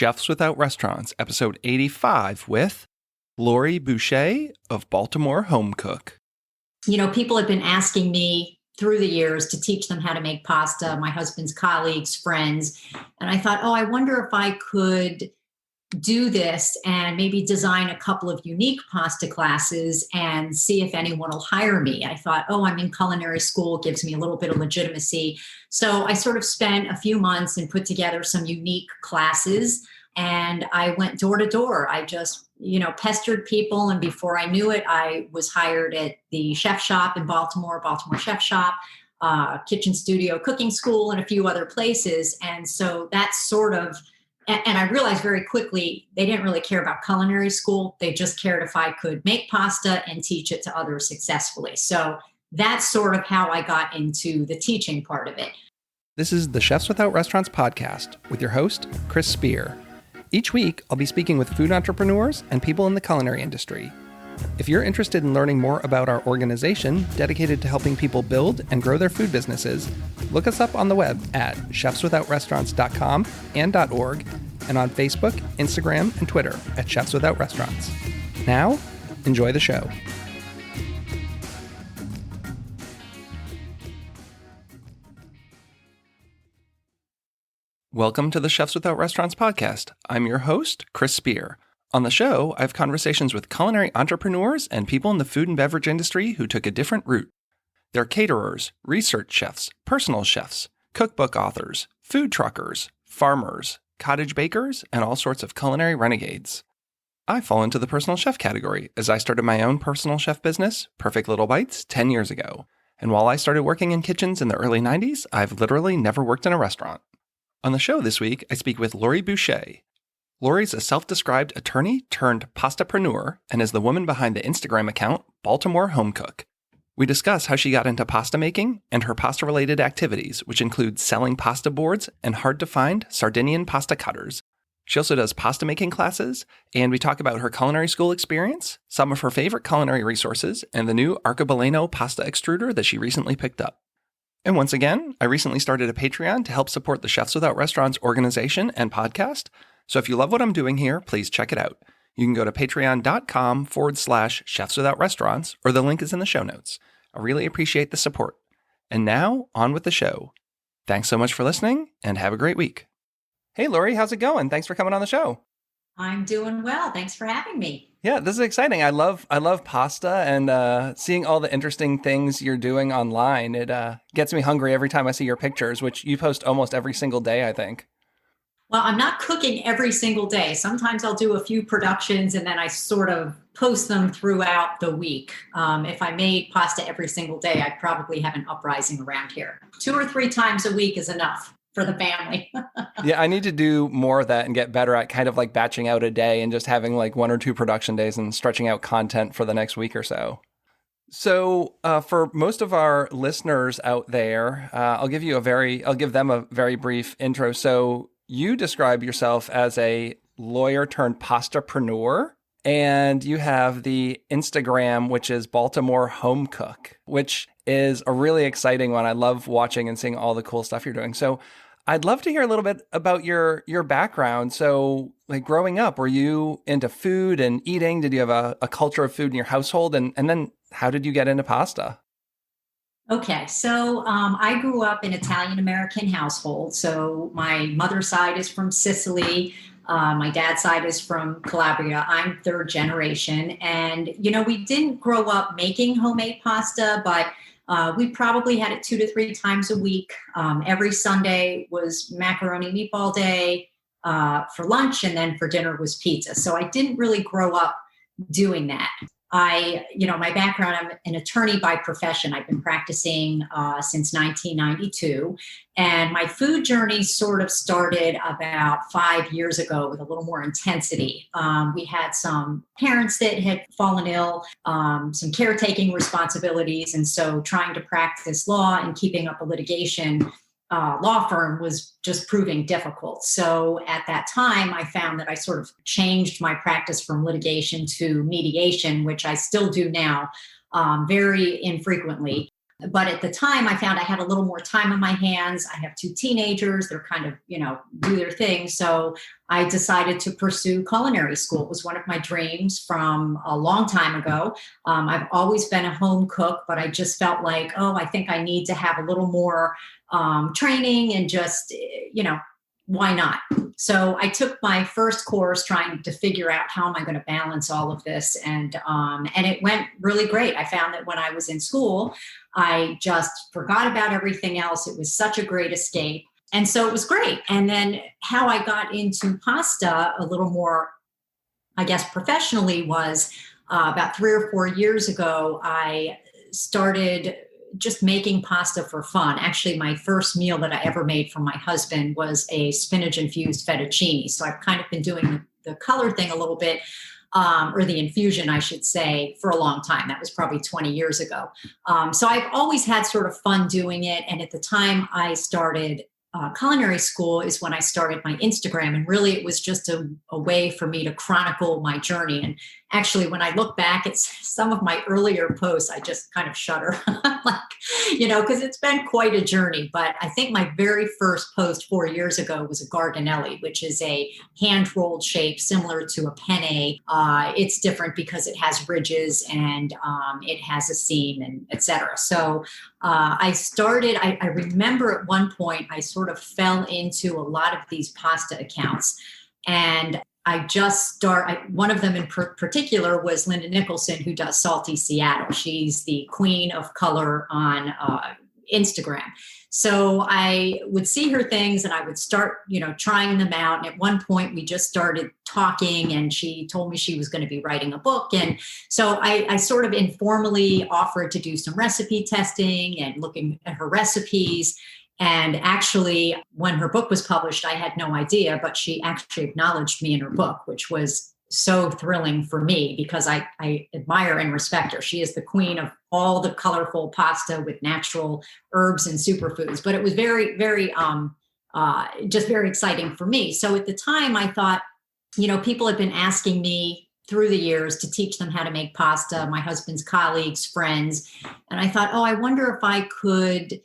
Chefs Without Restaurants, episode 85 with Laurie Boucher of Baltimore Home Cook. You know, people have been asking me through the years to teach them how to make pasta, my husband's colleagues, friends. And I thought, I wonder if I could do this and maybe design a couple of unique pasta classes and see if anyone will hire me. I thought, I'm in culinary school, gives me a little bit of legitimacy. So I sort of spent a few months and put together some unique classes. And I went door to door. I just, pestered people. And before I knew it, I was hired at the chef shop in Baltimore Chef Shop, kitchen studio, cooking school, and a few other places. And so that's sort of, and I realized very quickly, they didn't really care about culinary school. They just cared if I could make pasta and teach it to others successfully. So that's sort of how I got into the teaching part of it. This is the Chefs Without Restaurants podcast with your host, Chris Spear. Each week, I'll be speaking with food entrepreneurs and people in the culinary industry. If you're interested in learning more about our organization dedicated to helping people build and grow their food businesses, look us up on the web at chefswithoutrestaurants.com and .org, and on Facebook, Instagram, and Twitter at Chefs Without Restaurants. Now, enjoy the show. Welcome to the Chefs Without Restaurants podcast. I'm your host, Chris Spear. On the show, I have conversations with culinary entrepreneurs and people in the food and beverage industry who took a different route. They're caterers, research chefs, personal chefs, cookbook authors, food truckers, farmers, cottage bakers, and all sorts of culinary renegades. I fall into the personal chef category as I started my own personal chef business, Perfect Little Bites, 10 years ago. And while I started working in kitchens in the early 90s, I've literally never worked in a restaurant. On the show this week, I speak with Laurie Boucher. Laurie's a self-described attorney turned pastapreneur and is the woman behind the Instagram account Baltimore Home Cook. We discuss how she got into pasta making and her pasta-related activities, which include selling pasta boards and hard-to-find Sardinian pasta cutters. She also does pasta making classes, and we talk about her culinary school experience, some of her favorite culinary resources, and the new Arcobaleno pasta extruder that she recently picked up. And once again, I recently started a Patreon to help support the Chefs Without Restaurants organization and podcast. So if you love what I'm doing here, please check it out. You can go to patreon.com/Chefs Without Restaurants, or the link is in the show notes. I really appreciate the support. And now, on with the show. Thanks so much for listening, and have a great week. Hey, Laurie, how's it going? Thanks for coming on the show. I'm doing well. Thanks for having me. Yeah, this is exciting. I love pasta, and seeing all the interesting things you're doing online. It gets me hungry every time I see your pictures, which you post almost every single day, I think. Well, I'm not cooking every single day. Sometimes I'll do a few productions and then I sort of post them throughout the week. If I made pasta every single day, I'd probably have an uprising around here. 2 or 3 times a week is enough for the family. Yeah, I need to do more of that and get better at kind of like batching out a day and just having like 1 or 2 production days and stretching out content for the next week or so. So for most of our listeners out there, I'll give them a very brief intro. So you describe yourself as a lawyer turned pastapreneur, and you have the Instagram, which is Baltimore Home Cook, which is a really exciting one. I love watching and seeing all the cool stuff you're doing. So I'd love to hear a little bit about your background. So like growing up, were you into food and eating? Did you have a culture of food in your household? And then how did you get into pasta? Okay, so I grew up in Italian-American household. So my mother's side is from Sicily. My dad's side is from Calabria. I'm 3rd generation. And, we didn't grow up making homemade pasta, but we probably had it 2 to 3 times a week. Every Sunday was macaroni meatball day for lunch, and then for dinner was pizza. So I didn't really grow up doing that. My background, I'm an attorney by profession. I've been practicing since 1992. And my food journey sort of started about 5 years ago with a little more intensity. We had some parents that had fallen ill, some caretaking responsibilities. And so trying to practice law and keeping up a litigation law firm was just proving difficult. So at that time, I found that I sort of changed my practice from litigation to mediation, which I still do now very infrequently. But at the time, I found I had a little more time on my hands. I have two teenagers. They're kind of, do their thing. So I decided to pursue culinary school. It was one of my dreams from a long time ago. I've always been a home cook, but I just felt like, oh, I think I need to have a little more training and just, why not? So I took my first course trying to figure out how am I going to balance all of this, and it went really great. I found that when I was in school, I just forgot about everything else. It was such a great escape, and so it was great. And then how I got into pasta a little more, I guess, professionally was about 3 or 4 years ago. I started just making pasta for fun. Actually, my first meal that I ever made for my husband was a spinach infused fettuccine. So I've kind of been doing the color thing a little bit, or the infusion, I should say, for a long time. That was probably 20 years ago. So I've always had sort of fun doing it. And at the time I started culinary school is when I started my Instagram. And really, it was just a way for me to chronicle my journey. And actually, when I look back at some of my earlier posts, I just kind of shudder, because it's been quite a journey. But I think my very first post 4 years ago was a garganelli, which is a hand rolled shape similar to a penne. It's different because it has ridges and it has a seam and etc. So I remember at one point, I sort of fell into a lot of these pasta accounts. And one of them in particular was Linda Nicholson, who does Salty Seattle. She's the queen of color on Instagram. So I would see her things and I would start, trying them out. And at one point we just started talking and she told me she was going to be writing a book. And so I sort of informally offered to do some recipe testing and looking at her recipes. And actually, when her book was published, I had no idea, but she actually acknowledged me in her book, which was so thrilling for me because I admire and respect her. She is the queen of all the colorful pasta with natural herbs and superfoods. But it was very, very, just very exciting for me. So at the time, I thought, people had been asking me through the years to teach them how to make pasta, my husband's colleagues, friends. And I thought, oh, I wonder if I could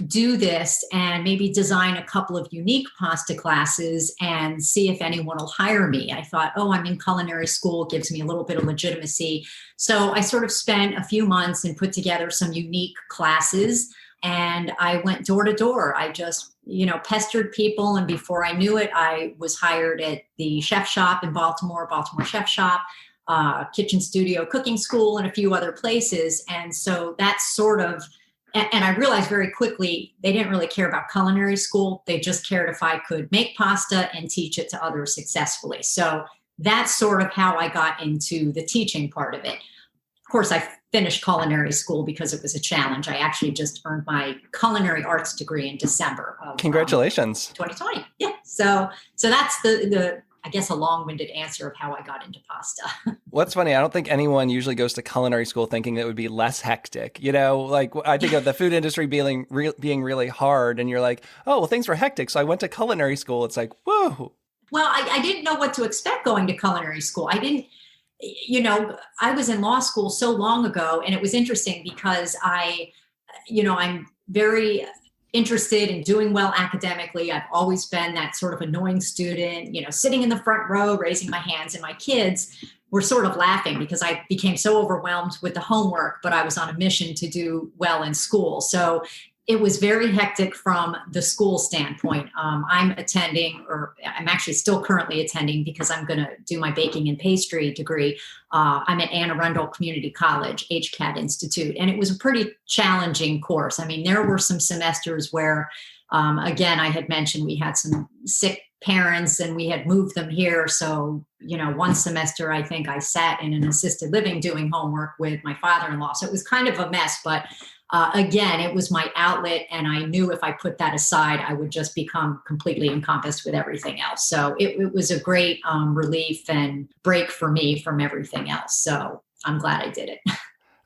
do this and maybe design a couple of unique pasta classes and see if anyone will hire me. I thought, oh, I'm in culinary school, gives me a little bit of legitimacy. So I sort of spent a few months and put together some unique classes. And I went door to door. I just, pestered people. And before I knew it, I was hired at the chef shop in Baltimore Chef Shop, Kitchen Studio Cooking School, and a few other places. And so that's sort of, and I realized very quickly, they didn't really care about culinary school. They just cared if I could make pasta and teach it to others successfully. So that's sort of how I got into the teaching part of it. Of course, I finished culinary school because it was a challenge. I actually just earned my culinary arts degree in December of Congratulations. 2020. Yeah. So that's the I guess a long-winded answer of how I got into pasta. What's funny, I don't think anyone usually goes to culinary school thinking that it would be less hectic. Like I think of the food industry being really hard, and you're like, oh, well, things were hectic, so I went to culinary school. It's like, whoa. Well, I didn't know what to expect going to culinary school. I didn't, I was in law school so long ago, and it was interesting because I'm very interested in doing well academically. I've always been that sort of annoying student, sitting in the front row, raising my hands, and my kids were sort of laughing because I became so overwhelmed with the homework, but I was on a mission to do well in school. So it was very hectic from the school standpoint. I'm actually still currently attending because I'm going to do my baking and pastry degree. I'm at Anne Arundel Community College, HCAT Institute, and it was a pretty challenging course. I mean, there were some semesters where, again, I had mentioned we had some sick parents and we had moved them here. So, one semester, I think I sat in an assisted living doing homework with my father-in-law. So it was kind of a mess, but again, it was my outlet, and I knew if I put that aside, I would just become completely encompassed with everything else. So it was a great relief and break for me from everything else. So I'm glad I did it.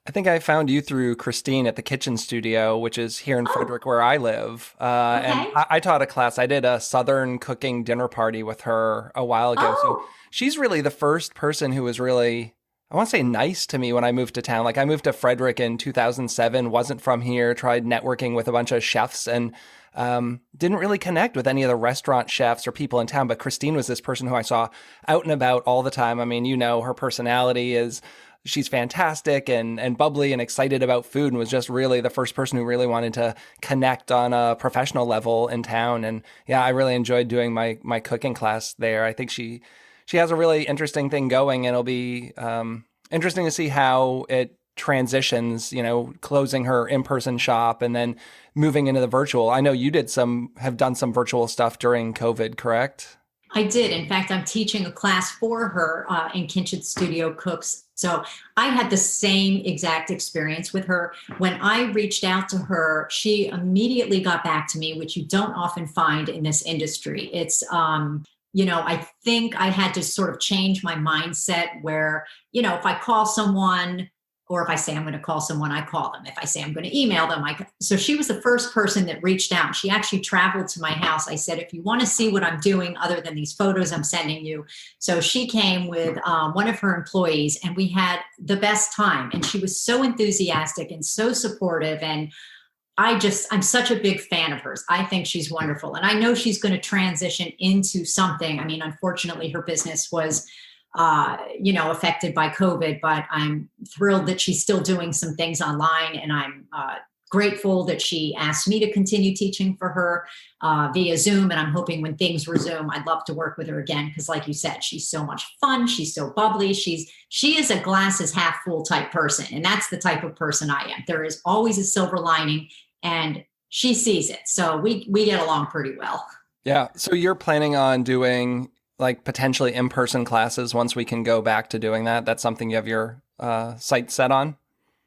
I think I found you through Christine at the Kitchen Studio, which is here in Frederick, where I live. Okay. And I taught a class. I did a Southern cooking dinner party with her a while ago. So she's really the first person who was really I want to say nice to me when I moved to town. Like I moved to Frederick in 2007, wasn't from here, tried networking with a bunch of chefs and didn't really connect with any of the restaurant chefs or people in town. But Christine was this person who I saw out and about all the time. I mean, her personality is she's fantastic and bubbly and excited about food and was just really the first person who really wanted to connect on a professional level in town. And yeah, I really enjoyed doing my cooking class there. I think she has a really interesting thing going, and it'll be interesting to see how it transitions, closing her in-person shop and then moving into the virtual. I know you have done some virtual stuff during COVID, correct? I did. In fact, I'm teaching a class for her in Kitchen Studio Cooks. So I had the same exact experience with her. When I reached out to her, she immediately got back to me, which you don't often find in this industry. It's, I think I had to sort of change my mindset where, if I call someone, or if I say I'm going to call someone, I call them. If I say I'm going to email them, so she was the first person that reached out. She actually traveled to my house. I said, if you want to see what I'm doing other than these photos I'm sending you. So she came with one of her employees and we had the best time. And she was so enthusiastic and so supportive. And I'm such a big fan of hers. I think she's wonderful. And I know she's going to transition into something. I mean, unfortunately, her business was affected by COVID, but I'm thrilled that she's still doing some things online. And I'm grateful that she asked me to continue teaching for her via Zoom. And I'm hoping when things resume, I'd love to work with her again. Because like you said, she's so much fun. She's so bubbly. She is a glasses half full type person. And that's the type of person I am. There is always a silver lining and she sees it. So we get along pretty well. Yeah. So you're planning on doing like potentially in-person classes once we can go back to doing that? That's something you have your sights set on?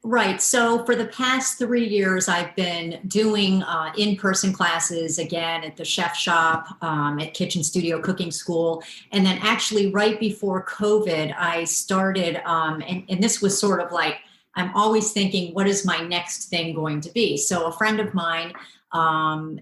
Right. So for the past 3 years, I've been doing in-person classes again at the chef shop, at Kitchen Studio Cooking School. And then actually right before COVID, I started, and this was sort of like, I'm always thinking, what is my next thing going to be? So a friend of mine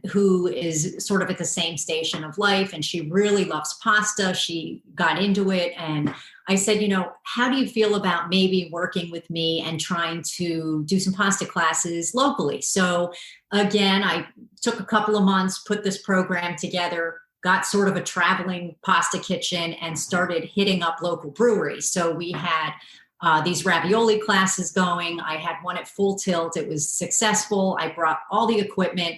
who is sort of at the same station of life, and she really loves pasta. She got into it. And I said, how do you feel about maybe working with me and trying to do some pasta classes locally? So again, I took a couple of months, put this program together, got sort of a traveling pasta kitchen and started hitting up local breweries. So we had these ravioli classes going. I had one at Full Tilt. It was successful. I brought all the equipment.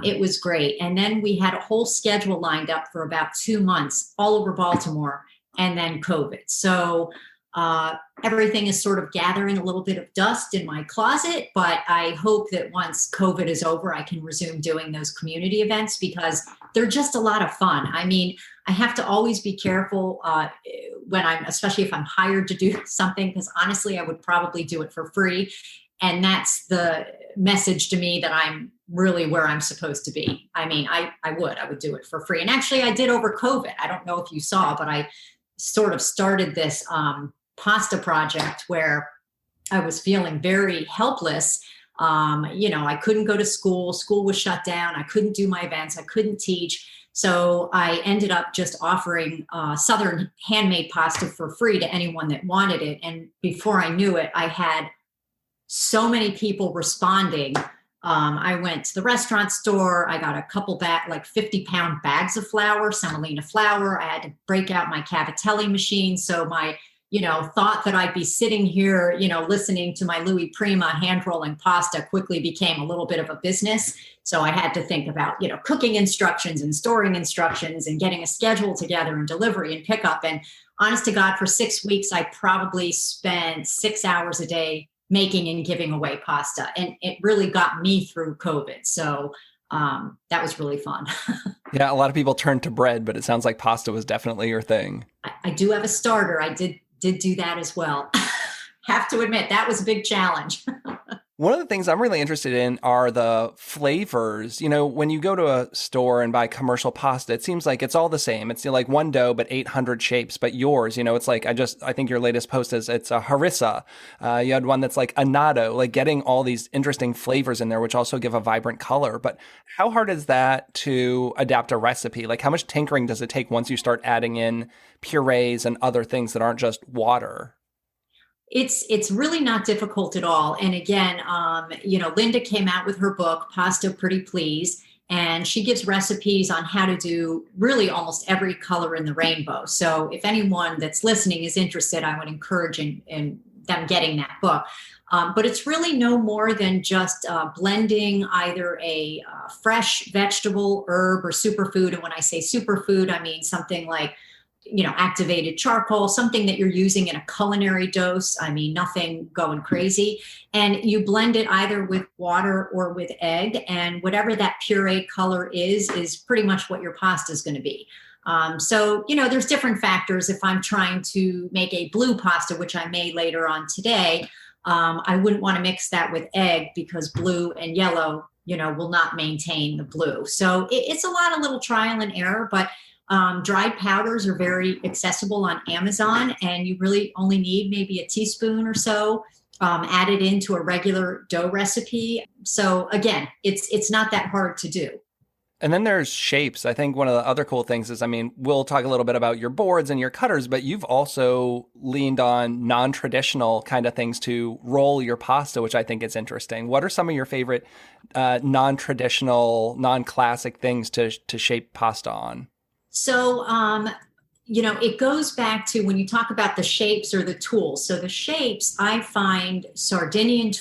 It was great. And then we had a whole schedule lined up for about 2 months all over Baltimore and then COVID. So everything is sort of gathering a little bit of dust in my closet, but I hope that once COVID is over, I can resume doing those community events because they're just a lot of fun. I mean, I have to always be careful especially if I'm hired to do something, because honestly, I would probably do it for free. And that's the message to me that I'm really where I'm supposed to be. I mean, I would do it for free. And actually I did over COVID. I don't know if you saw, but I sort of started this pasta project where I was feeling very helpless. I couldn't go to school. School was shut down. I couldn't do my events. I couldn't teach. So I ended up just offering Southern handmade pasta for free to anyone that wanted it. And before I knew it, I had so many people responding. I went to the restaurant store. I got a couple 50-pound bags of flour, semolina flour. I had to break out my cavatelli machine. So my thought that I'd be sitting here, listening to my Louis Prima hand rolling pasta quickly became a little bit of a business. So I had to think about, cooking instructions and storing instructions and getting a schedule together and delivery and pickup. And honest to God, for 6 weeks, I probably spent 6 hours a day making and giving away pasta. And it really got me through COVID. So that was really fun. Yeah, a lot of people turned to bread, but it sounds like pasta was definitely your thing. I do have a starter. I did do that as well. Have to admit, that was a big challenge. One of the things I'm really interested in are the flavors. When you go to a store and buy commercial pasta, it seems like it's all the same. It's like one dough, but 800 shapes. But yours, it's like, I think your latest post is it's a harissa. You had one that's like annatto, like getting all these interesting flavors in there, which also give a vibrant color. But how hard is that to adapt a recipe? Like how much tinkering does it take once you start adding in purees and other things that aren't just water? It's really not difficult at all. And again, Linda came out with her book, Pasta Pretty Please, and she gives recipes on how to do really almost every color in the rainbow. So if anyone that's listening is interested, I would encourage in them getting that book. But it's really no more than just blending either a fresh vegetable, herb, or superfood. And when I say superfood, I mean something like activated charcoal, something that you're using in a culinary dose. I mean, nothing going crazy. And you blend it either with water or with egg. And whatever that pureed color is pretty much what your pasta is going to be. There's different factors. If I'm trying to make a blue pasta, which I made later on today, I wouldn't want to mix that with egg because blue and yellow, will not maintain the blue. So it's a lot of little trial and error, but dried powders are very accessible on Amazon, and you really only need maybe a teaspoon or so added into a regular dough recipe. So again, it's not that hard to do. And then there's shapes. I think one of the other cool things is, we'll talk a little bit about your boards and your cutters, but you've also leaned on non-traditional kind of things to roll your pasta, which I think is interesting. What are some of your favorite non-traditional, non-classic things to shape pasta on? So, it goes back to when you talk about the shapes or the tools. So the shapes, I find Sardinian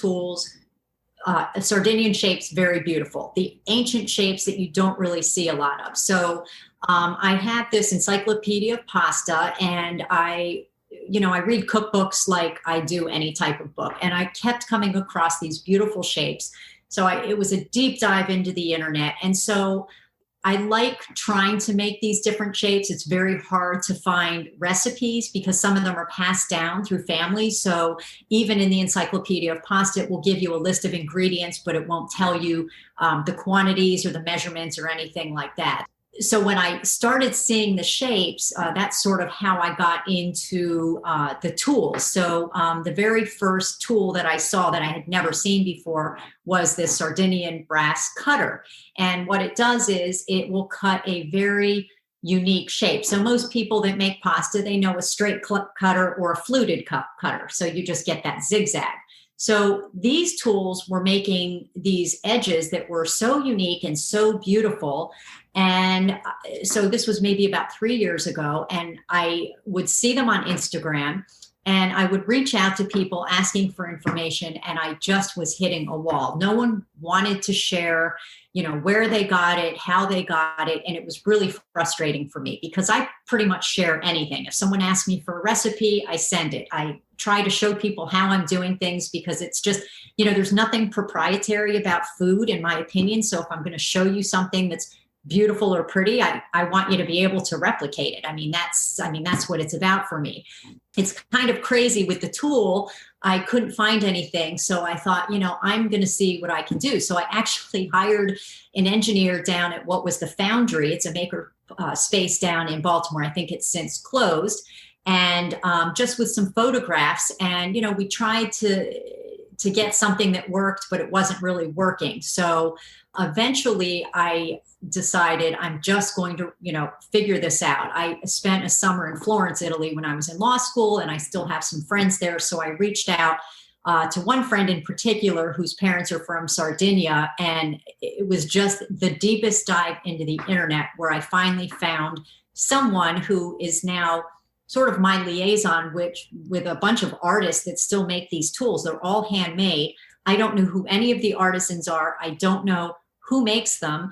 shapes very beautiful. The ancient shapes that you don't really see a lot of. So I have this encyclopedia of pasta, and I read cookbooks like I do any type of book. And I kept coming across these beautiful shapes. So it was a deep dive into the internet. And so I like trying to make these different shapes. It's very hard to find recipes because some of them are passed down through families. So even in the Encyclopedia of Pasta, it will give you a list of ingredients, but it won't tell you the quantities or the measurements or anything like that. So when I started seeing the shapes, that's sort of how I got into the tools. So the very first tool that I saw that I had never seen before was this Sardinian brass cutter. And what it does is it will cut a very unique shape. So most people that make pasta, they know a straight cutter or a fluted cutter. So you just get that zigzag. So these tools were making these edges that were so unique and so beautiful. And so this was maybe about 3 years ago, and I would see them on Instagram, and I would reach out to people asking for information, and I just was hitting a wall. No one wanted to share, where they got it, how they got it. And it was really frustrating for me because I pretty much share anything. If someone asks me for a recipe, I send it. I try to show people how I'm doing things because it's just, there's nothing proprietary about food, in my opinion. So if I'm going to show you something that's beautiful or pretty, I want you to be able to replicate it. That's what it's about for me. It's kind of crazy with the tool. I couldn't find anything. So I thought, I'm going to see what I can do. So I actually hired an engineer down at what was the Foundry. It's a maker space down in Baltimore. I think it's since closed. And just with some photographs, and, we tried to get something that worked, but it wasn't really working. So eventually I decided I'm just going to, figure this out. I spent a summer in Florence, Italy when I was in law school, and I still have some friends there. So I reached out to one friend in particular whose parents are from Sardinia. And it was just the deepest dive into the internet where I finally found someone who is now sort of my liaison, with a bunch of artists that still make these tools. They're all handmade. I don't know who any of the artisans are. I don't know who makes them.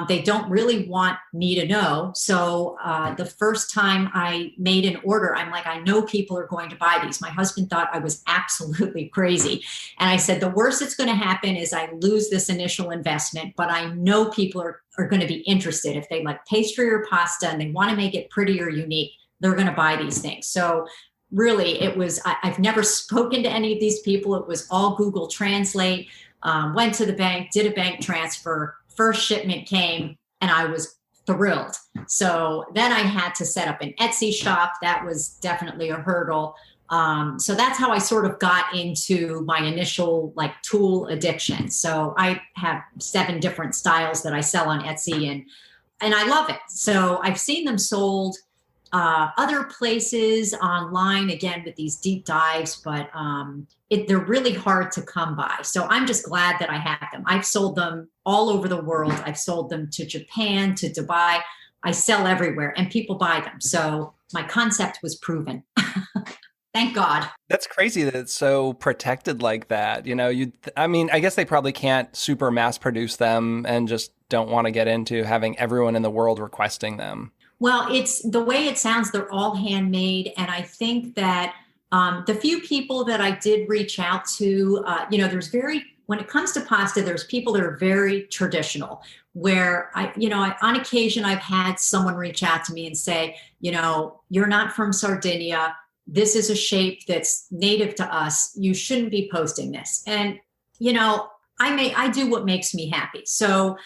They don't really want me to know. So the first time I made an order, I'm like, I know people are going to buy these. My husband thought I was absolutely crazy. And I said, the worst that's going to happen is I lose this initial investment, but I know people are going to be interested. If they like pastry or pasta and they want to make it pretty or unique, they're going to buy these things. So really, I've never spoken to any of these people. It was all Google Translate. Went to the bank, did a bank transfer, first shipment came, and I was thrilled. So then I had to set up an Etsy shop. That was definitely a hurdle. So that's how I sort of got into my initial tool addiction. So I have 7 different styles that I sell on Etsy, and I love it. So I've seen them sold other places online, again, with these deep dives, but they're really hard to come by. So I'm just glad that I have them. I've sold them all over the world. I've sold them to Japan, to Dubai. I sell everywhere and people buy them. So my concept was proven. Thank God. That's crazy that it's so protected like that. I mean, I guess they probably can't super mass produce them and just don't want to get into having everyone in the world requesting them. Well, it's the way it sounds, they're all handmade. And I think that the few people that I did reach out to, when it comes to pasta, there's people that are very traditional where on occasion I've had someone reach out to me and say, you're not from Sardinia. This is a shape that's native to us. You shouldn't be posting this. And, I do what makes me happy. So,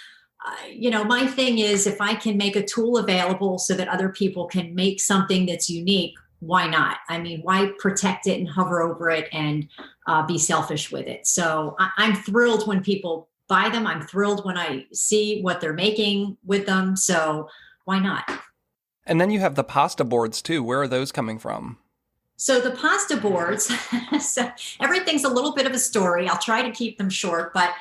my thing is if I can make a tool available so that other people can make something that's unique, why not? I mean, why protect it and hover over it and be selfish with it? So I'm thrilled when people buy them. I'm thrilled when I see what they're making with them. So why not? And then you have the pasta boards too. Where are those coming from? So the pasta boards, so everything's a little bit of a story. I'll try to keep them short, but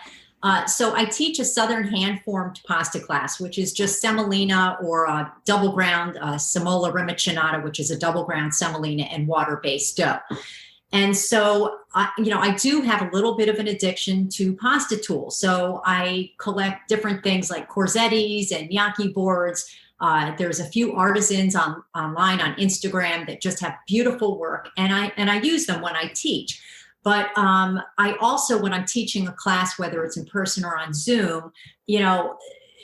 so I teach a Southern hand-formed pasta class, which is just semolina or a double ground semola rimicinata, which is a double ground semolina and water-based dough. And so, I do have a little bit of an addiction to pasta tools. So I collect different things like corsettis and gnocchi boards. There's a few artisans online on Instagram that just have beautiful work, and I use them when I teach. But I also, when I'm teaching a class, whether it's in person or on Zoom,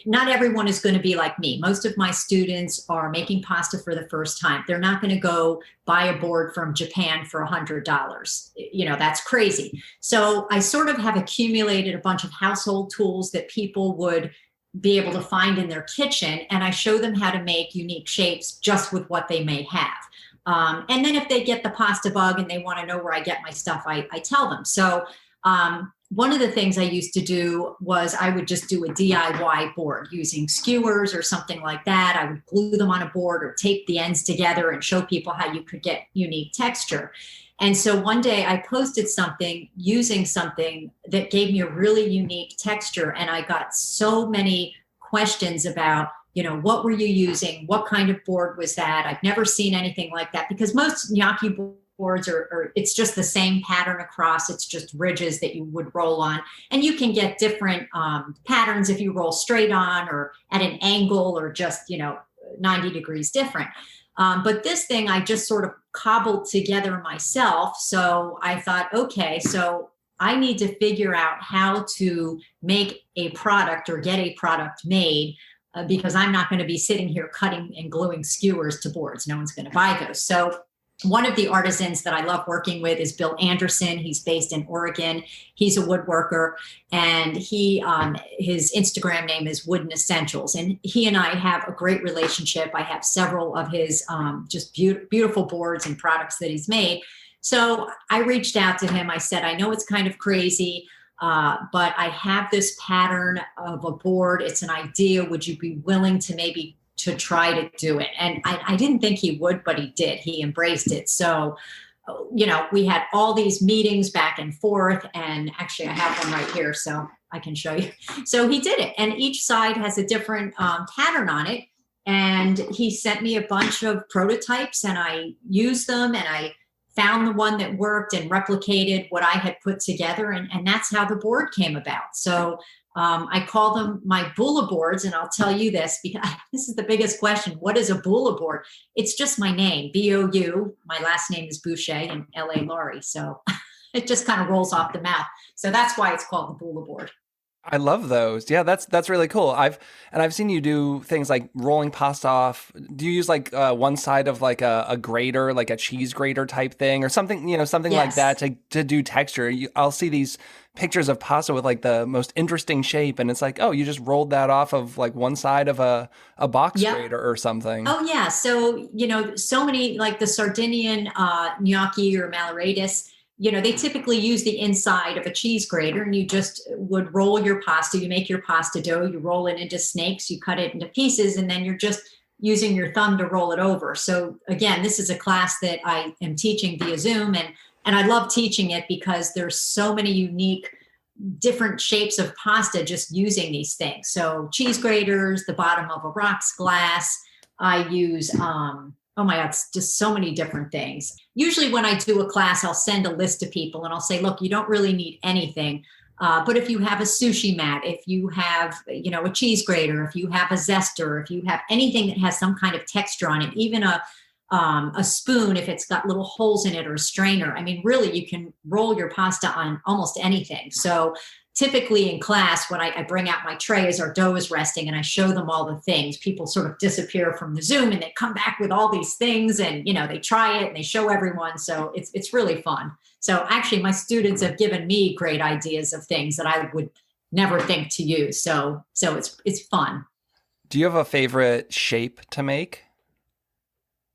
not everyone is going to be like me. Most of my students are making pasta for the first time. They're not going to go buy a board from Japan for $100. That's crazy. So I sort of have accumulated a bunch of household tools that people would be able to find in their kitchen. And I show them how to make unique shapes just with what they may have. And then if they get the pasta bug and they want to know where I get my stuff, I tell them. So one of the things I used to do was I would just do a DIY board using skewers or something like that. I would glue them on a board or tape the ends together and show people how you could get unique texture. And so one day I posted something using something that gave me a really unique texture. And I got so many questions about, what were you using? What kind of board was that? I've never seen anything like that, because most gnocchi boards are it's just the same pattern across. It's just ridges that you would roll on. And you can get different patterns if you roll straight on or at an angle or just, 90 degrees different. But this thing I just sort of cobbled together myself. So I thought, okay, so I need to figure out how to make a product or get a product made because I'm not going to be sitting here cutting and gluing skewers to boards. No one's going to buy those. So one of the artisans that I love working with is Bill Anderson. He's based in Oregon. He's a woodworker, and his Instagram name is Wooden Essentials. And he and I have a great relationship. I have several of his just beautiful boards and products that he's made. So I reached out to him. I said, I know it's kind of crazy, but I have this pattern of a board. It's an idea. Would you be willing to try to do it? And I didn't think he would, but he did. He embraced it. So, we had all these meetings back and forth, and actually I have one right here, so I can show you. So he did it, and each side has a different pattern on it. And he sent me a bunch of prototypes, and I used them, and I found the one that worked and replicated what I had put together. And that's how the board came about. So I call them my Bula boards, and I'll tell you this because this is the biggest question. What is a Bula board? It's just my name, B-O-U. My last name is Boucher in LA, Laurie. So it just kind of rolls off the mouth. So that's why it's called the Bula board. I love those. Yeah, that's really cool. I've seen you do things like rolling pasta off. Do you use like one side of like a grater, like a cheese grater type thing, or something, something Yes. like that to do texture? I'll see these pictures of pasta with like the most interesting shape, and it's like, oh, you just rolled that off of like one side of a box Yep. grater or something. Oh yeah. So, so many like the Sardinian gnocchi or malloratus, they typically use the inside of a cheese grater, and you just would roll your pasta. You make your pasta dough, you roll it into snakes, you cut it into pieces, and then you're just using your thumb to roll it over. So again, this is a class that I am teaching via Zoom, and I love teaching it because there's so many unique different shapes of pasta just using these things. So cheese graters, the bottom of a rocks glass. I use oh my God, it's just so many different things. Usually when I do a class, I'll send a list to people and I'll say, look, you don't really need anything. But if you have a sushi mat, if you have, a cheese grater, if you have a zester, if you have anything that has some kind of texture on it, even a spoon, if it's got little holes in it, or a strainer. I mean, really, you can roll your pasta on almost anything. So typically in class, when I bring out my tray as our dough is resting and I show them all the things, people sort of disappear from the Zoom and they come back with all these things, and, they try it and they show everyone. So it's really fun. So actually my students have given me great ideas of things that I would never think to use. So it's fun. Do you have a favorite shape to make?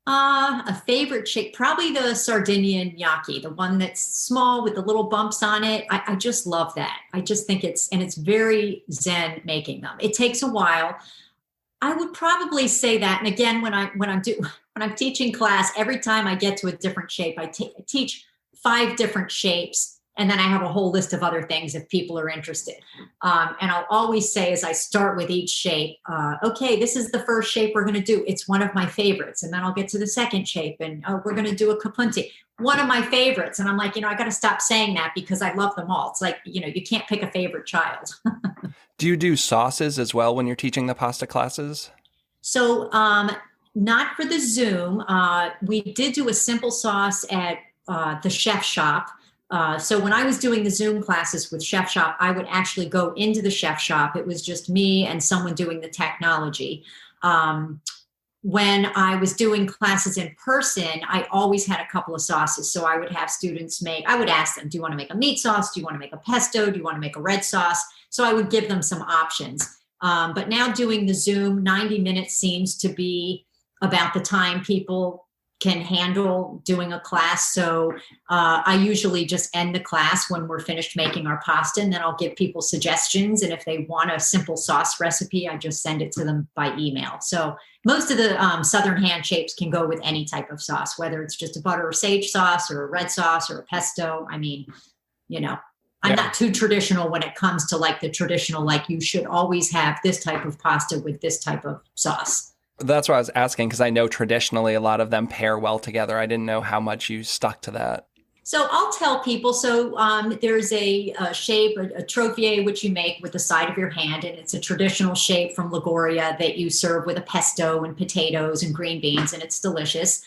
A favorite shape, probably the Sardinian gnocchi, the one that's small with the little bumps on it. I just love that. I just think it's very zen making them. It takes a while. I would probably say that. And again, when I'm teaching class, every time I get to a different shape, I teach 5 different shapes. And then I have a whole list of other things if people are interested. And I'll always say, as I start with each shape, okay, this is the first shape we're going to do. It's one of my favorites. And then I'll get to the second shape and, we're going to do a capunti, one of my favorites. And I'm like, I got to stop saying that because I love them all. It's like, you can't pick a favorite child. Do you do sauces as well when you're teaching the pasta classes? So not for the Zoom. We did do a simple sauce at the chef shop. So when I was doing the Zoom classes with Chef Shop, I would actually go into the chef shop. It was just me and someone doing the technology. When I was doing classes in person, I always had a couple of sauces. So I would have students I would ask them, do you want to make a meat sauce? Do you want to make a pesto? Do you want to make a red sauce? So I would give them some options. But now doing the Zoom, 90 minutes seems to be about the time people can handle doing a class. So I usually just end the class when we're finished making our pasta, and then I'll give people suggestions. And if they want a simple sauce recipe, I just send it to them by email. So most of the Southern hand shapes can go with any type of sauce, whether it's just a butter or sage sauce or a red sauce or a pesto. I mean, I'm not too traditional when it comes to like the traditional, like you should always have this type of pasta with this type of sauce. That's what I was asking, because I know traditionally a lot of them pair well together. I didn't know how much you stuck to that. So I'll tell people, there's a shape, a trophier, which you make with the side of your hand. And it's a traditional shape from Liguria that you serve with a pesto and potatoes and green beans, and it's delicious.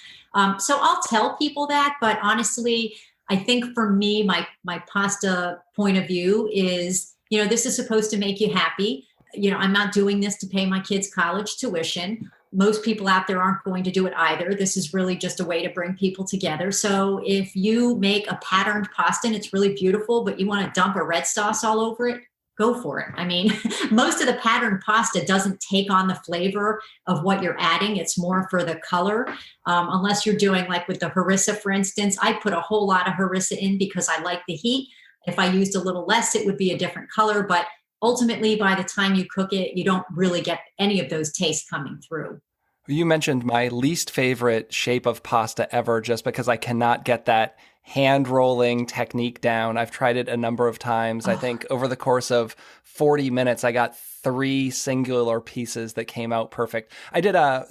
So I'll tell people that. But honestly, I think for me, my pasta point of view is, this is supposed to make you happy. I'm not doing this to pay my kids' college tuition. Most people out there aren't going to do it either. This is really just a way to bring people together. So if you make a patterned pasta and it's really beautiful, but you want to dump a red sauce all over it, go for it. I mean, most of the patterned pasta doesn't take on the flavor of what you're adding. It's more for the color. Unless you're doing like with the harissa, for instance, I put a whole lot of harissa in because I like the heat. If I used a little less, it would be a different color. But ultimately, by the time you cook it, you don't really get any of those tastes coming through. You mentioned my least favorite shape of pasta ever, just because I cannot get that hand rolling technique down. I've tried it a number of times. I think over the course of 40 minutes, I got 3 singular pieces that came out perfect.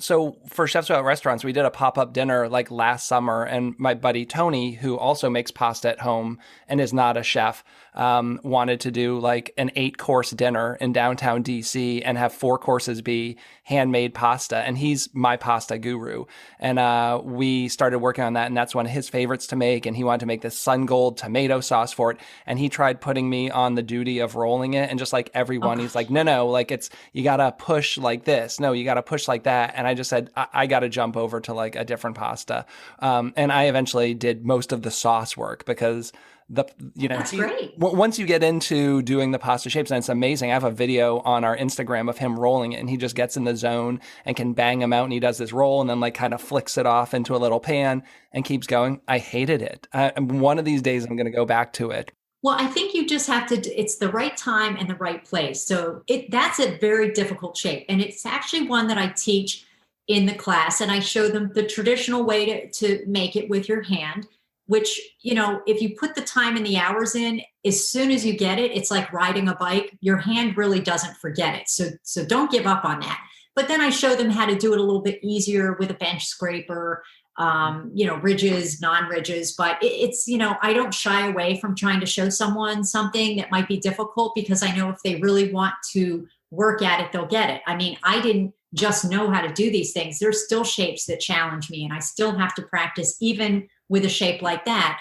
So for Chefs Without Restaurants, we did a pop-up dinner like last summer, and my buddy Tony, who also makes pasta at home and is not a chef, wanted to do like an 8-course dinner in downtown DC and have 4 courses be handmade pasta. And he's my pasta guru. And we started working on that, and that's one of his favorites to make. And he wanted to make this sun gold tomato sauce for it. And he tried putting me on the duty of rolling it. And just like everyone, he's like, no, like you got to push like this. No, you got to push like that. And I just said, I got to jump over to like a different pasta. And I eventually did most of the sauce work because that's great. Once you get into doing the pasta shapes, and it's amazing. I have a video on our Instagram of him rolling it, and he just gets in the zone and can bang them out. And he does this roll and then like kind of flicks it off into a little pan and keeps going. I hated it. One of these days I'm going to go back to it. Well, I think you just have to, it's the right time and the right place. So that's a very difficult shape. And it's actually one that I teach in the class, and I show them the traditional way to make it with your hand, which, if you put the time and the hours in, as soon as you get it, it's like riding a bike. Your hand really doesn't forget it. So don't give up on that. But then I show them how to do it a little bit easier with a bench scraper, ridges, non-ridges. But it's, I don't shy away from trying to show someone something that might be difficult, because I know if they really want to work at it, they'll get it. I mean, I didn't just know how to do these things. There's still shapes that challenge me, and I still have to practice even with a shape like that.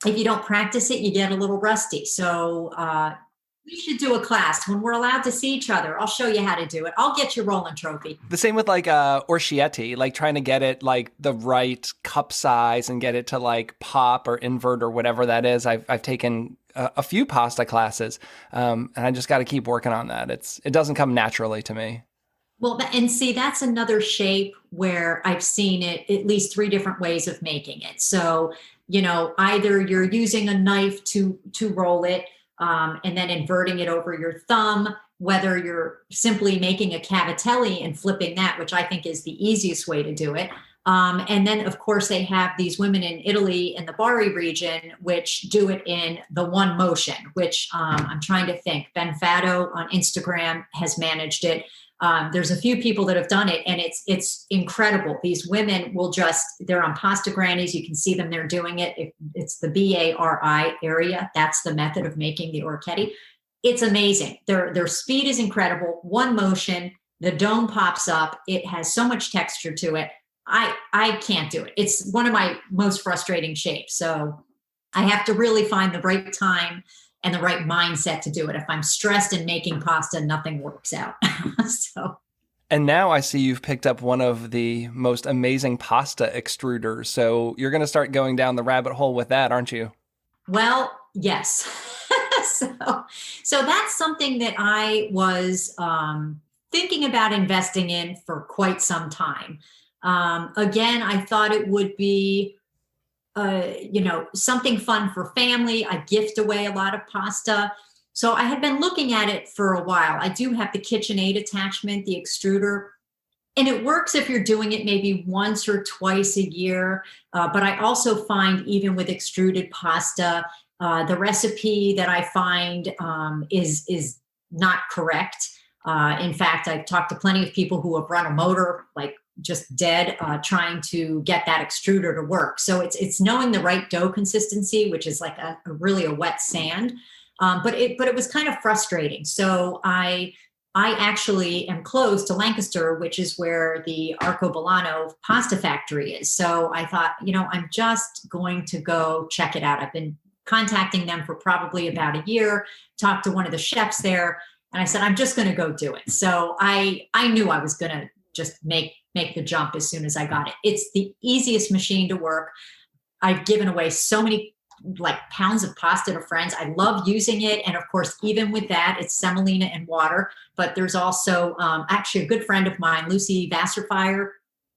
If you don't practice it, you get a little rusty. So we should do a class when we're allowed to see each other. I'll show you how to do it. I'll get you rolling trophy. The same with like orchietti, like trying to get it like the right cup size and get it to like pop or invert or whatever that is. I've taken a few pasta classes, and I just got to keep working on that. It doesn't come naturally to me. Well, and see, that's another shape where I've seen it at least 3 different ways of making it. So, either you're using a knife to roll it, and then inverting it over your thumb, whether you're simply making a cavatelli and flipping that, which I think is the easiest way to do it. And then, of course, they have these women in Italy in the Bari region, which do it in the one motion, which I'm trying to think. Ben Fado on Instagram has managed it. There's a few people that have done it, and it's incredible. These women they're on pasta grannies. You can see them, they're doing it. It's the BARI area. That's the method of making the orchetti. It's amazing. Their speed is incredible. One motion, the dome pops up. It has so much texture to it. I can't do it. It's one of my most frustrating shapes. So I have to really find the right time and the right mindset to do it. If I'm stressed and making pasta, nothing works out. And now I see you've picked up one of the most amazing pasta extruders. So you're going to start going down the rabbit hole with that, aren't you? Well, yes. So that's something that I was thinking about investing in for quite some time. Again, I thought it would be something fun for family. I gift away a lot of pasta. So I had been looking at it for a while. I do have the KitchenAid attachment, the extruder, and it works if you're doing it maybe once or twice a year. But I also find even with extruded pasta, the recipe that I find is not correct. In fact, I've talked to plenty of people who have run a motor like just dead, trying to get that extruder to work. So it's knowing the right dough consistency, which is like really a wet sand. But it was kind of frustrating. So I actually am close to Lancaster, which is where the Arcobolano pasta factory is. So I thought, I'm just going to go check it out. I've been contacting them for probably about a year, talked to one of the chefs there, and I said, I'm just going to go do it. So I knew I was going to just make the jump as soon as I got it. It's the easiest machine to work. I've given away so many pounds of pasta to friends. I love using it. And of course, even with that, it's semolina and water. But there's also actually a good friend of mine, Lucy Vasserfire.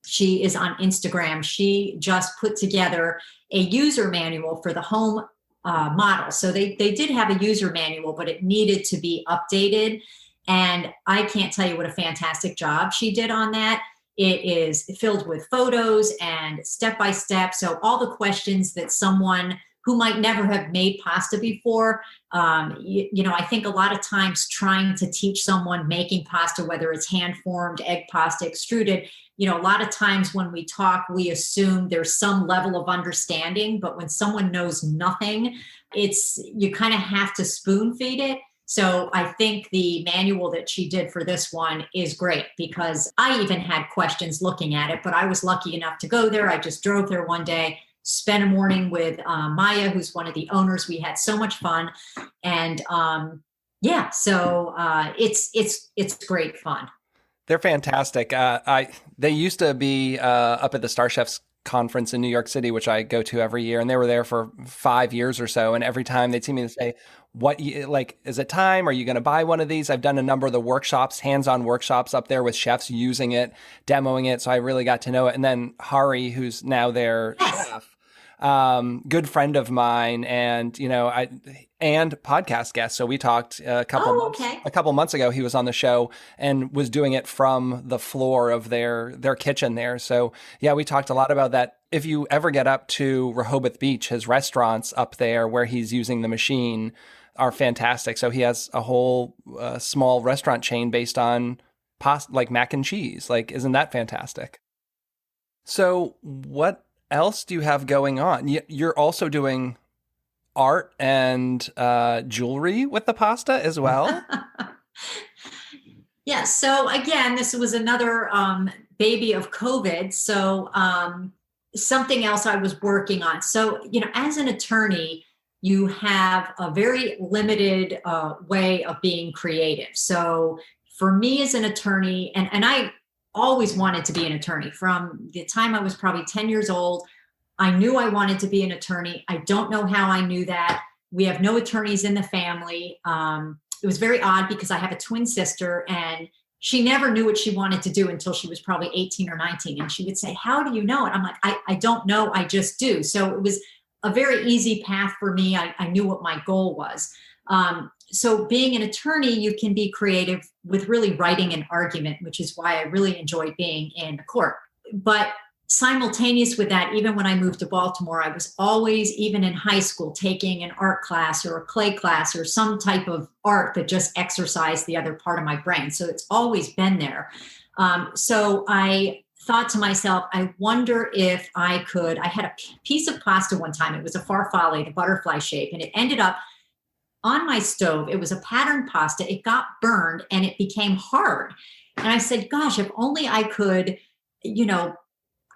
She is on Instagram. She just put together a user manual for the home model. So they did have a user manual, but it needed to be updated. And I can't tell you what a fantastic job she did on that. It is filled with photos and step-by-step. So all the questions that someone who might never have made pasta before, I think a lot of times trying to teach someone making pasta, whether it's hand-formed, egg pasta, extruded, a lot of times when we talk, we assume there's some level of understanding, but when someone knows nothing, you kind of have to spoon feed it. So I think the manual that she did for this one is great, because I even had questions looking at it, but I was lucky enough to go there. I just drove there one day, spent a morning with Maya, who's one of the owners. We had so much fun. And it's great fun. They're fantastic. They used to be up at the Star Chefs conference in New York City, which I go to every year, and they were there for 5 years or so. And every time they'd see me and say, is it time? Are you going to buy one of these? I've done a number of the workshops, hands-on workshops up there with chefs using it, demoing it. So I really got to know it. And then Hari, who's now their chef, good friend of mine, and and podcast guest. So we talked Oh, okay. a couple months ago. He was on the show and was doing it from the floor of their kitchen there. So yeah, we talked a lot about that. If you ever get up to Rehoboth Beach, his restaurants up there where he's using the machine are fantastic. So he has a whole small restaurant chain based on pasta, like mac and cheese. Like, isn't that fantastic? So what else do you have going on? You're also doing art and jewelry with the pasta as well? Yeah. So again, this was another baby of COVID. So something else I was working on. So, as an attorney, you have a very limited way of being creative. So for me as an attorney, and I always wanted to be an attorney from the time I was probably 10 years old. I knew I wanted to be an attorney. I don't know how I knew that. We have no attorneys in the family. It was very odd because I have a twin sister and she never knew what she wanted to do until she was probably 18 or 19. And she would say, "How do you know it?" I'm like, I don't know. I just do. So it was a very easy path for me. I knew what my goal was. So being an attorney, you can be creative with really writing an argument, which is why I really enjoyed being in the court. But simultaneous with that, even when I moved to Baltimore, I was always, even in high school, taking an art class or a clay class or some type of art that just exercised the other part of my brain. So it's always been there. So I thought to myself, I wonder if I could. I had a piece of pasta one time. It was a farfalle, the butterfly shape, and it ended up on my stove. It was a patterned pasta. It got burned and it became hard. And I said, gosh, if only I could,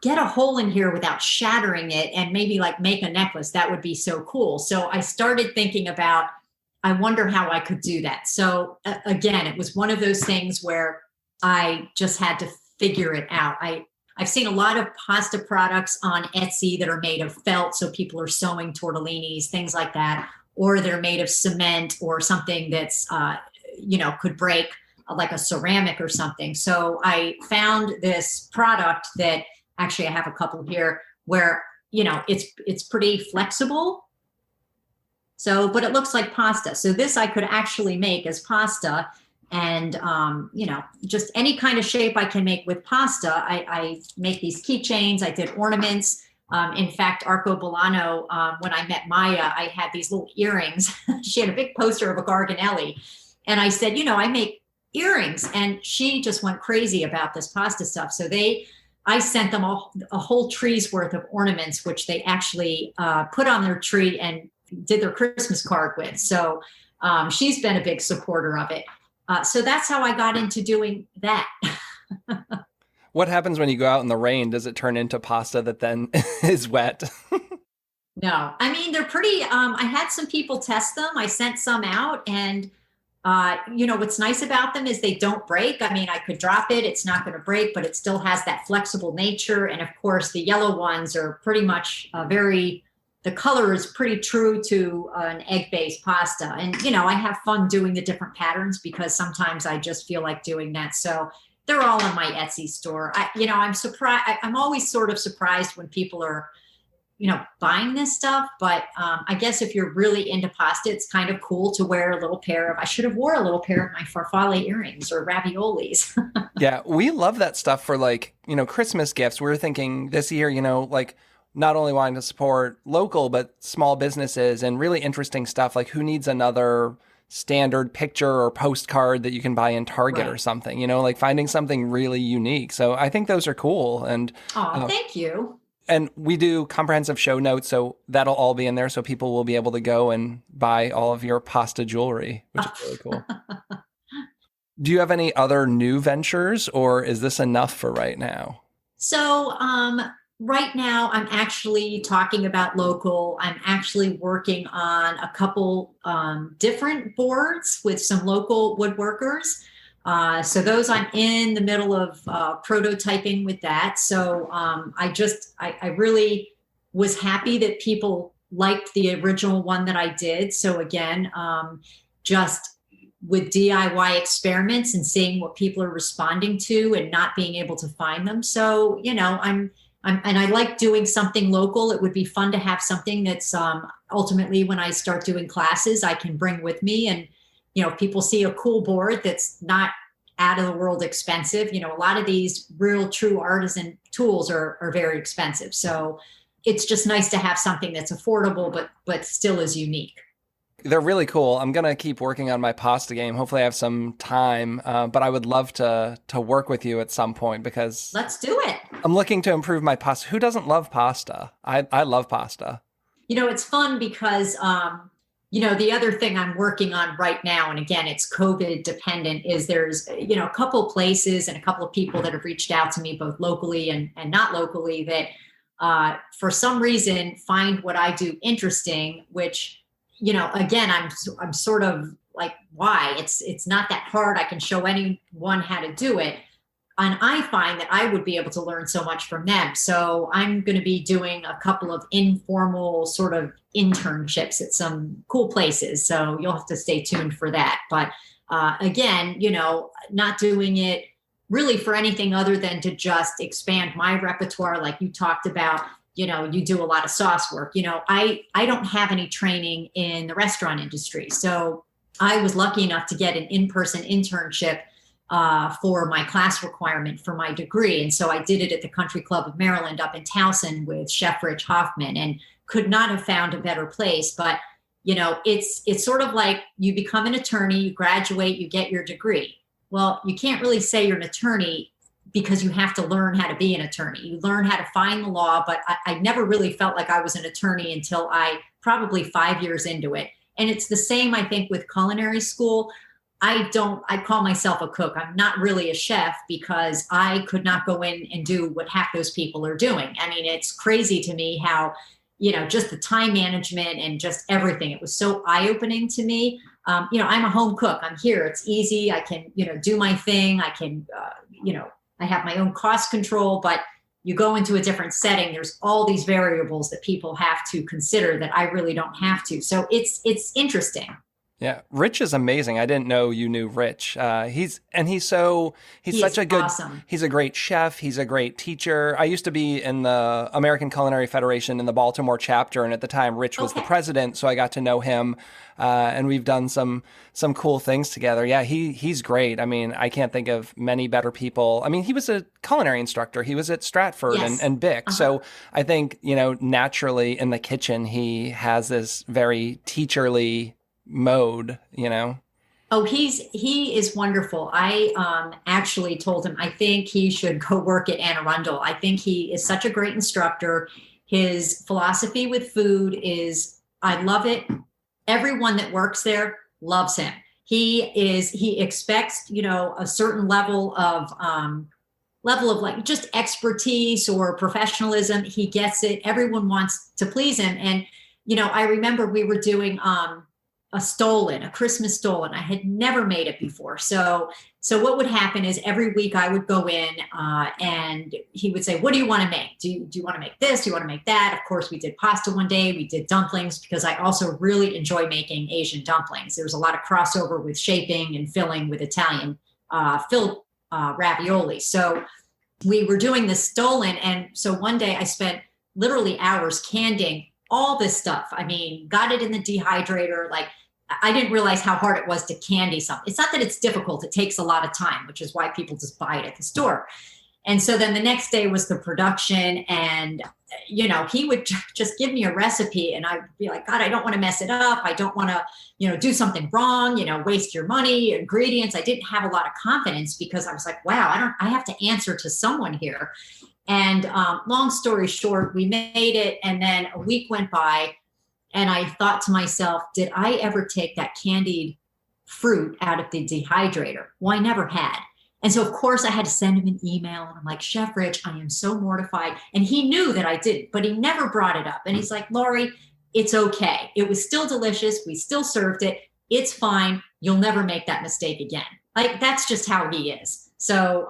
get a hole in here without shattering it and maybe like make a necklace. That would be so cool. So I started thinking about, I wonder how I could do that. So again, it was one of those things where I just had to figure it out. I've seen a lot of pasta products on Etsy that are made of felt. So people are sewing tortellinis, things like that, or they're made of cement or something that's, could break, like a ceramic or something. So I found this product that actually I have a couple here where, it's pretty flexible. So, but it looks like pasta. So this I could actually make as pasta, and, just any kind of shape I can make with pasta. I make these keychains. I did ornaments. In fact, Arco Bolano, when I met Maya, I had these little earrings. She had a big poster of a Garganelli. And I said, I make earrings. And she just went crazy about this pasta stuff. So I sent them a whole tree's worth of ornaments, which they actually put on their tree and did their Christmas card with. So she's been a big supporter of it. So that's how I got into doing that. What happens when you go out in the rain? Does it turn into pasta that then is wet? No, I mean, they're pretty, I had some people test them. I sent some out, and what's nice about them is they don't break. I mean, I could drop it. It's not going to break, but it still has that flexible nature. And of course, the yellow ones are pretty much the color is pretty true to an egg-based pasta. And, I have fun doing the different patterns because sometimes I just feel like doing that. So they're all in my Etsy store. I'm surprised. I'm always sort of surprised when people are, buying this stuff. But I guess if you're really into pasta, it's kind of cool to wear a little pair of, I should have wore a little pair of my farfalle earrings or raviolis. Yeah, we love that stuff for Christmas gifts. We were thinking this year, not only wanting to support local, but small businesses and really interesting stuff. Like, who needs another standard picture or postcard that you can buy in Target or something, like finding something really unique. So I think those are cool. And thank you. And we do comprehensive show notes, so that'll all be in there. So people will be able to go and buy all of your pasta jewelry, which is really cool. Do you have any other new ventures, or is this enough for right now? So, right now, I'm actually talking about local. I'm actually working on a couple different boards with some local woodworkers. So those, I'm in the middle of prototyping with that. So I really was happy that people liked the original one that I did. So again, just with DIY experiments and seeing what people are responding to and not being able to find them. So, And I like doing something local. It would be fun to have something that's ultimately when I start doing classes, I can bring with me. And, if people see a cool board that's not out of the world expensive, a lot of these real true artisan tools are very expensive. So it's just nice to have something that's affordable, but still is unique. They're really cool. I'm going to keep working on my pasta game. Hopefully I have some time, but I would love to work with you at some point because Let's do it. I'm looking to improve my pasta. Who doesn't love pasta? I love pasta. It's fun because, the other thing I'm working on right now, and again, it's COVID dependent, is there's, a couple places and a couple of people that have reached out to me both locally and not locally that for some reason find what I do interesting, which, again, I'm sort of like, why? It's not that hard. I can show anyone how to do it. And I find that I would be able to learn so much from them. So I'm going to be doing a couple of informal sort of internships at some cool places. So you'll have to stay tuned for that. But again, not doing it really for anything other than to just expand my repertoire. Like you talked about, you do a lot of sauce work. I don't have any training in the restaurant industry. So I was lucky enough to get an in-person internship for my class requirement for my degree. And so I did it at the Country Club of Maryland up in Towson with Chef Rich Hoffman, and could not have found a better place. But, it's sort of like you become an attorney, you graduate, you get your degree. Well, you can't really say you're an attorney because you have to learn how to be an attorney. You learn how to find the law, but I never really felt like I was an attorney until probably 5 years into it. And it's the same, I think, with culinary school. I call myself a cook. I'm not really a chef because I could not go in and do what half those people are doing. I mean, it's crazy to me how, just the time management and just everything. It was so eye-opening to me. I'm a home cook. I'm here. It's easy. I can, do my thing. I can, I have my own cost control, but you go into a different setting. There's all these variables that people have to consider that I really don't have to. So it's interesting. Yeah, Rich is amazing. I didn't know you knew Rich. He's such a good, awesome. He's a great chef. He's a great teacher. I used to be in the American Culinary Federation in the Baltimore chapter, and at the time Rich was the president, so I got to know him, and we've done some cool things together. Yeah, he's great. I mean, I can't think of many better people. I mean, he was a culinary instructor. He was at Stratford and Bick. So I think, naturally in the kitchen, he has this very teacherly mode. Oh, he is wonderful. I actually told him I think he should go work at Anne Arundel. I think he is such a great instructor. His philosophy with food is, I love it. Everyone that works there loves him. He expects, a certain level of like just expertise or professionalism. He gets it. Everyone wants to please him. And, I remember we were doing a Christmas stollen. I had never made it before. So what would happen is every week I would go in and he would say, what do you want to make? Do you want to make this? Do you want to make that? Of course, we did pasta one day. We did dumplings because I also really enjoy making Asian dumplings. There's a lot of crossover with shaping and filling with Italian filled ravioli. So we were doing this stollen. And so one day I spent literally hours canning all this stuff. I mean, got it in the dehydrator. Like, I didn't realize how hard it was to candy something. It's not that it's difficult. It takes a lot of time, which is why people just buy it at the store. And so then the next day was the production, and, he would just give me a recipe and I'd be like, God, I don't want to mess it up. I don't want to, do something wrong, waste your money, ingredients. I didn't have a lot of confidence because I was like, wow, I have to answer to someone here. And long story short, we made it. And then a week went by and I thought to myself, did I ever take that candied fruit out of the dehydrator? Well, I never had. And so, of course, I had to send him an email. And I'm like, Chef Rich, I am so mortified. And he knew that I didn't, but he never brought it up. And he's like, Laurie, it's okay. It was still delicious. We still served it. It's fine. You'll never make that mistake again. Like, that's just how he is. So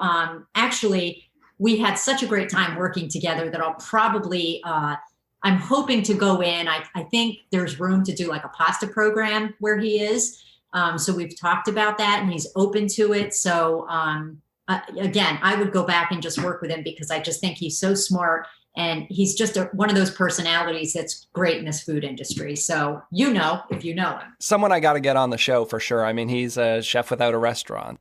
actually, we had such a great time working together that I'll probably, I'm hoping to go in. I think there's room to do like a pasta program where he is. So we've talked about that and he's open to it. So again, I would go back and just work with him because I just think he's so smart And he's just one of those personalities that's great in this food industry. So, if you know him. Someone I got to get on the show for sure. I mean, he's a chef without a restaurant.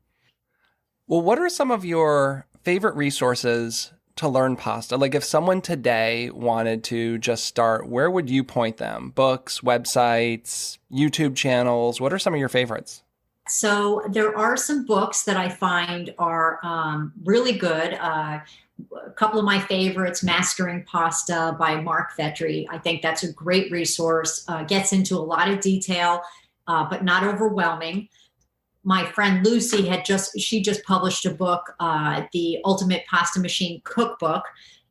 Well, what are some of your favorite resources to learn pasta? Like if someone today wanted to just start, where would you point them? Books, websites, YouTube channels? What are some of your favorites? So there are some books that I find are really good. A couple of my favorites, Mastering Pasta by Mark Vetri. I think that's a great resource. Gets into a lot of detail, but not overwhelming. My friend Lucy she just published a book, The Ultimate Pasta Machine Cookbook.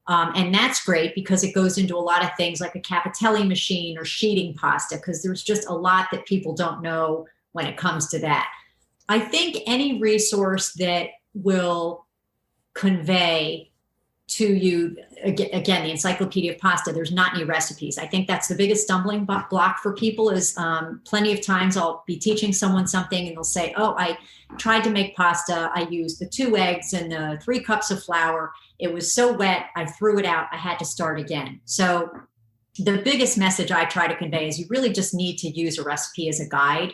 And that's great because it goes into a lot of things like a Capitelli machine or sheeting pasta, because there's just a lot that people don't know when it comes to that. I think any resource that will convey to you, again, the Encyclopedia of Pasta, there's not any recipes. I think that's the biggest stumbling block for people is plenty of times I'll be teaching someone something and they'll say, oh, I tried to make pasta. I used the 2 eggs and the 3 cups of flour. It was so wet, I threw it out. I had to start again. So the biggest message I try to convey is you really just need to use a recipe as a guide.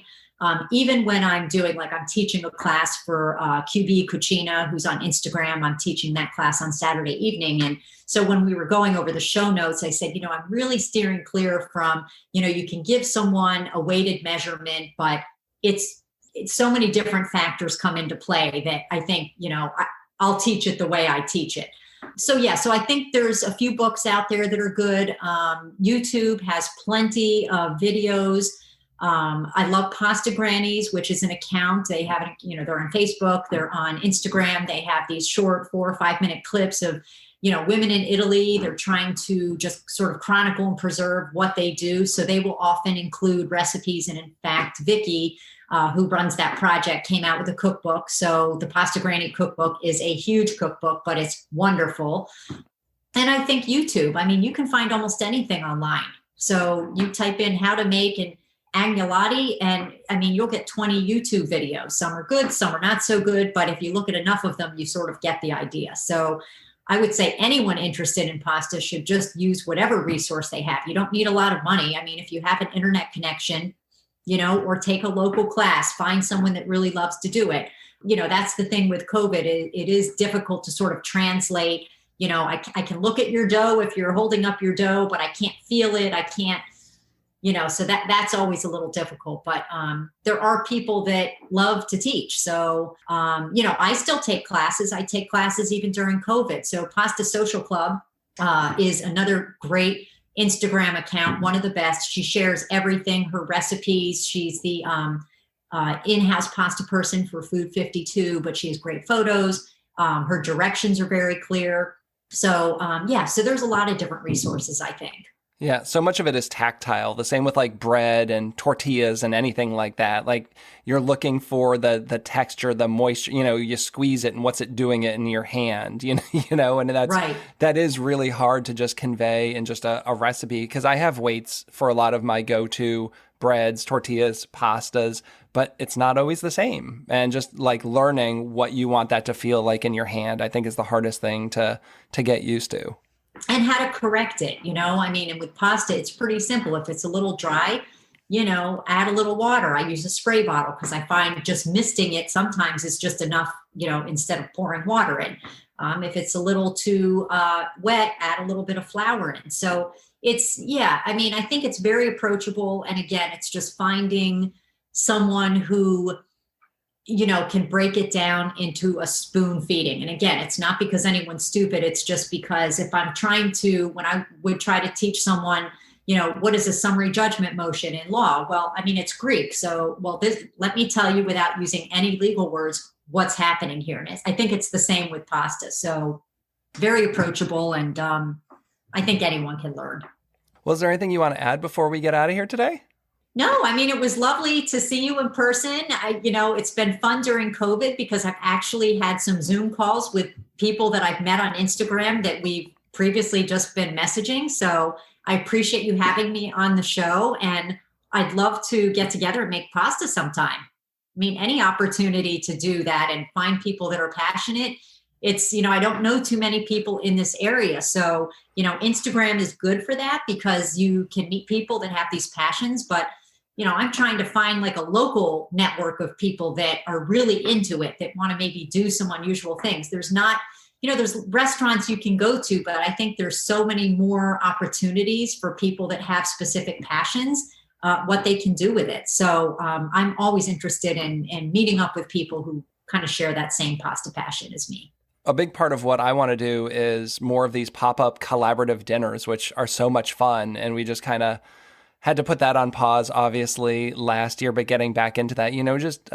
Even when I'm teaching a class for QB Cucina, who's on Instagram, I'm teaching that class on Saturday evening. And so when we were going over the show notes, I said, I'm really steering clear from, you can give someone a weighted measurement, but it's so many different factors come into play that I think, I'll teach it the way I teach it. So I think there's a few books out there that are good. YouTube has plenty of videos. I love Pasta Grannies, which is an account. They have, they're on Facebook, they're on Instagram. They have these short 4 or 5 minute clips of, women in Italy. They're trying to just sort of chronicle and preserve what they do. So they will often include recipes. And in fact, Vicky, who runs that project, came out with a cookbook. So the Pasta Granny cookbook is a huge cookbook, but it's wonderful. And I think YouTube, you can find almost anything online. So you type in how to make an agnolotti, and you'll get 20 YouTube videos. Some are good, some are not so good, but if you look at enough of them, you sort of get the idea. So I would say anyone interested in pasta should just use whatever resource they have. You don't need a lot of money. If you have an internet connection, or take a local class, find someone that really loves to do it. That's the thing with COVID. It is difficult to sort of translate. I can look at your dough if you're holding up your dough, but I can't feel it. I can't, so that's always a little difficult, but there are people that love to teach. So, I still take classes. I take classes even during COVID. So Pasta Social Club is another great Instagram account, one of the best. She shares everything, her recipes. She's the in-house pasta person for Food 52, but she has great photos. Her directions are very clear. So, so there's a lot of different resources, I think. Yeah, so much of it is tactile. The same with like bread and tortillas and anything like that. Like you're looking for the texture, the moisture, you squeeze it and what's it doing it in your hand, and that is really hard to just convey in just a recipe, because I have weights for a lot of my go-to breads, tortillas, pastas, but it's not always the same. And just like learning what you want that to feel like in your hand, I think is the hardest thing to get used to. And how to correct it, and with pasta, it's pretty simple. If it's a little dry, add a little water. I use a spray bottle because I find just misting it sometimes is just enough, instead of pouring water in. If it's a little too wet, add a little bit of flour in. So I think it's very approachable. And again, it's just finding someone who can break it down into a spoon feeding. And again, it's not because anyone's stupid. It's just because if I'm when I would try to teach someone, what is a summary judgment motion in law? Well, it's Greek. So, let me tell you without using any legal words, what's happening here. And I think it's the same with pasta. So very approachable. And I think anyone can learn. Well, is there anything you want to add before we get out of here today? No, it was lovely to see you in person. It's been fun during COVID because I've actually had some Zoom calls with people that I've met on Instagram that we've previously just been messaging. So I appreciate you having me on the show, and I'd love to get together and make pasta sometime. Any opportunity to do that and find people that are passionate it's, I don't know too many people in this area. So, Instagram is good for that because you can meet people that have these passions. But, I'm trying to find like a local network of people that are really into it, that want to maybe do some unusual things. There's not, there's restaurants you can go to, but I think there's so many more opportunities for people that have specific passions, what they can do with it. So I'm always interested in meeting up with people who kind of share that same pasta passion as me. A big part of what I want to do is more of these pop-up collaborative dinners, which are so much fun. And we just kind of had to put that on pause, obviously, last year, but getting back into that, just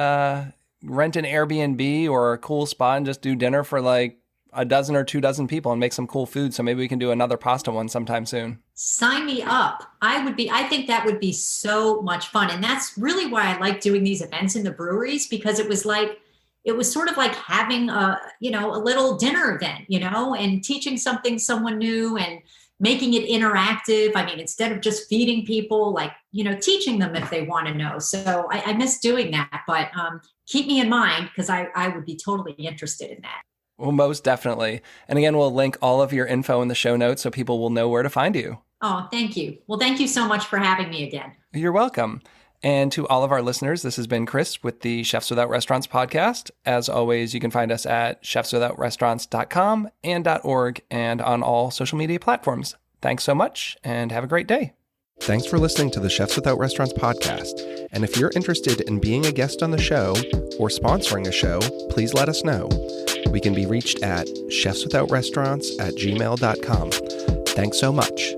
rent an Airbnb or a cool spot and just do dinner for like a dozen or 2 dozen people and make some cool food. So maybe we can do another pasta one sometime soon. Sign me up. I think that would be so much fun. And that's really why I like doing these events in the breweries, because it was sort of like having a little dinner event, and teaching someone new and making it interactive. I mean, instead of just feeding people, like, teaching them if they want to know. So I miss doing that, but keep me in mind, because I would be totally interested in that. Well, most definitely. And again, we'll link all of your info in the show notes so people will know where to find you. Oh, thank you. Well, thank you so much for having me again. You're welcome. And to all of our listeners, this has been Chris with the Chefs Without Restaurants podcast. As always, you can find us at chefswithoutrestaurants.com and .org and on all social media platforms. Thanks so much and have a great day. Thanks for listening to the Chefs Without Restaurants podcast. And if you're interested in being a guest on the show or sponsoring a show, please let us know. We can be reached at chefswithoutrestaurants@gmail.com. Thanks so much.